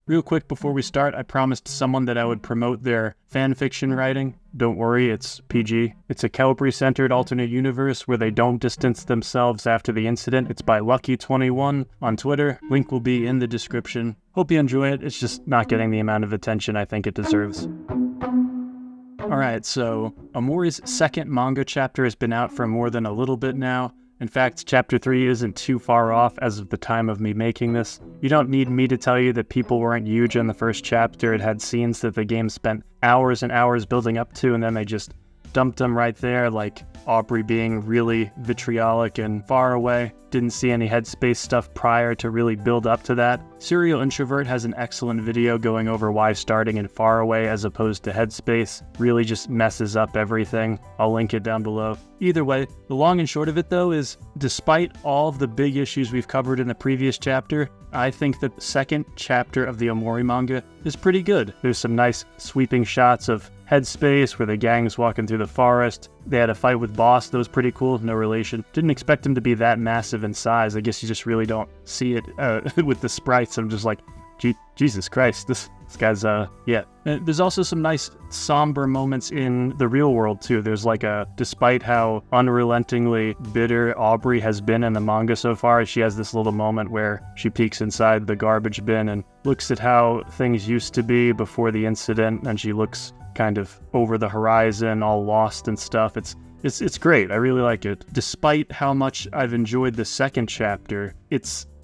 Real quick before we start, I promised someone that I would promote their fanfiction writing. Don't worry, it's PG. It's a Calibri-centered alternate universe where they don't distance themselves after the incident. It's by Lucky21 on Twitter. Link will be in the description. Hope you enjoy it. It's just not getting the amount of attention I think it deserves. Alright, so OMORI's second manga chapter has been out for more than a little bit now. In fact, Chapter 3 isn't too far off as of the time of me making this. You don't need me to tell you that people weren't huge in the first chapter. It had scenes that the game spent hours and hours building up to, and then they just dumped them right there, like Aubrey being really vitriolic and far away. Didn't see any headspace stuff prior to really build up to that. Serial Introvert has an excellent video going over why starting in far away as opposed to headspace really just messes up everything. I'll link it down below. Either way, the long and short of it though is, despite all of the big issues we've covered in the previous chapter, I think that the second chapter of the OMORI manga is pretty good. There's some nice sweeping shots of headspace where the gang's walking through the forest. They had a fight with Boss that was pretty cool, no relation. Didn't expect him to be that massive in size. I guess you just really don't see it with the sprites. I'm just like, Jesus Christ, this guy's, yeah. And there's also some nice somber moments in the real world too. There's like despite how unrelentingly bitter Aubrey has been in the manga so far, she has this little moment where she peeks inside the garbage bin and looks at how things used to be before the incident, and she looks kind of over the horizon, all lost and stuff. It's great. I really like it. Despite how much I've enjoyed the second chapter,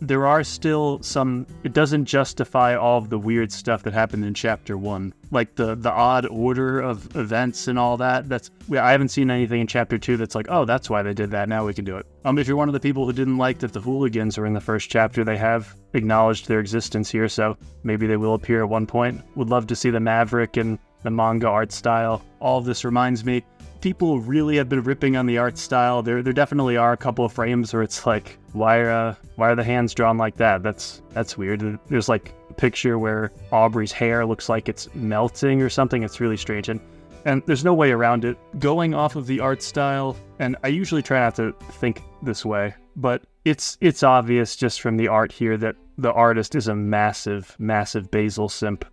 there are still some, it doesn't justify all of the weird stuff that happened in chapter 1. Like the odd order of events and all that. I haven't seen anything in chapter 2 that's like, oh, that's why they did that, now we can do it. If you're one of the people who didn't like that the hooligans are in the first chapter, they have acknowledged their existence here, so maybe they will appear at one point. Would love to see the Maverick and the manga art style. All of this reminds me, people really have been ripping on the art style. There definitely are a couple of frames where it's like, why are the hands drawn like that? That's weird. There's like a picture where Aubrey's hair looks like it's melting or something. It's really strange, and there's no way around it. Going off of the art style, and I usually try not to think this way, but it's obvious just from the art here that the artist is a massive Basil simp.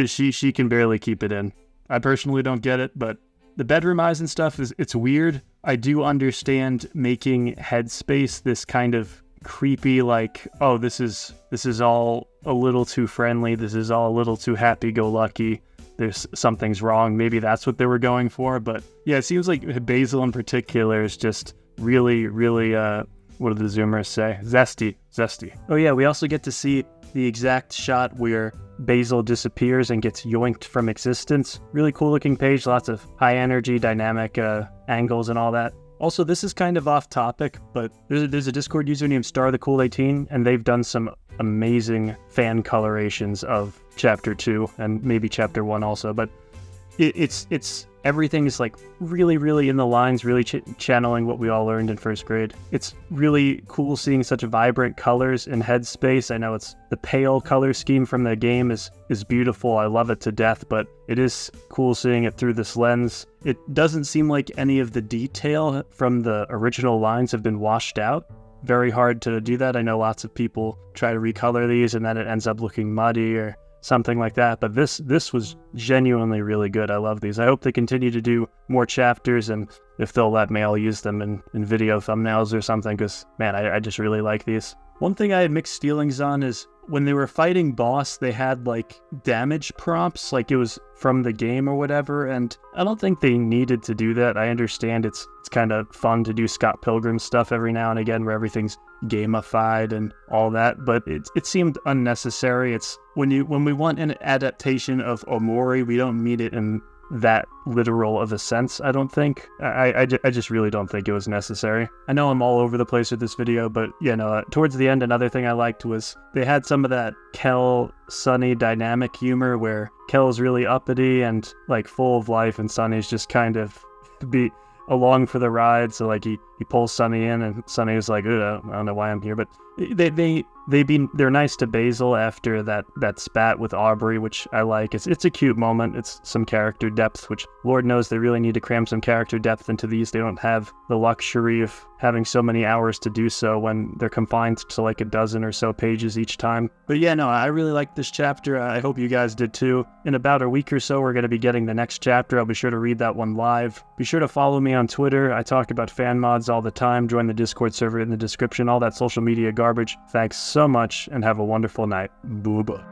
She can barely keep it in. I personally don't get it, but the bedroom eyes and stuff it's weird. I do understand making headspace this kind of creepy, like, oh, this is all a little too friendly. This is all a little too happy-go-lucky. There's something's wrong. Maybe that's what they were going for. But yeah, it seems like Basil in particular is just really, what do the Zoomers say? Zesty. Oh yeah, we also get to see the exact shot where Basil disappears and gets yoinked from existence. Really cool looking page, lots of high energy, dynamic angles and all that. Also, this is kind of off topic, but there's a Discord user named StarTheCool18, and they've done some amazing fan colorations of Chapter 2 and maybe Chapter 1 also, but it's everything is like really in the lines, really channeling what we all learned in first grade. It's really cool seeing such vibrant colors in headspace. I know it's the pale color scheme from the game is beautiful. I love it to death, but it is cool seeing it through this lens. It doesn't seem like any of the detail from the original lines have been washed out. Very hard to do that. I know lots of people try to recolor these and then it ends up looking muddy or something like that, but this was genuinely really good. I love these. I hope they continue to do more chapters, and if they'll let me, I'll use them in video thumbnails or something, because man, I just really like these. One thing I had mixed feelings on is when they were fighting Boss, they had like damage prompts, like it was from the game or whatever, and I don't think they needed to do that. I understand it's kind of fun to do Scott Pilgrim stuff every now and again where everything's gamified and all that, but it seemed unnecessary. It's when we want an adaptation of OMORI, we don't mean it in that literal of a sense, I don't think. I just really don't think it was necessary. I know I'm all over the place with this video, but you know, towards the end, another thing I liked was they had some of that Kel Sunny dynamic humor where Kel's really uppity and like full of life, and Sunny's just kind of be along for the ride. So like he pulls Sunny in, and Sunny is like, I don't know why I'm here, but they they're nice to Basil after that spat with Aubrey, which I like. It's a cute moment. It's some character depth, which Lord knows they really need to cram some character depth into these. They don't have the luxury of having so many hours to do so when they're confined to like a dozen or so pages each time. But yeah, no, I really like this chapter. I hope you guys did too. In about a week or so, we're going to be getting the next chapter. I'll be sure to read that one live. Be sure to follow me on Twitter. I talk about fan mods all the time. Join the Discord server in the description, all that social media garbage. Thanks so much and have a wonderful night. Booba.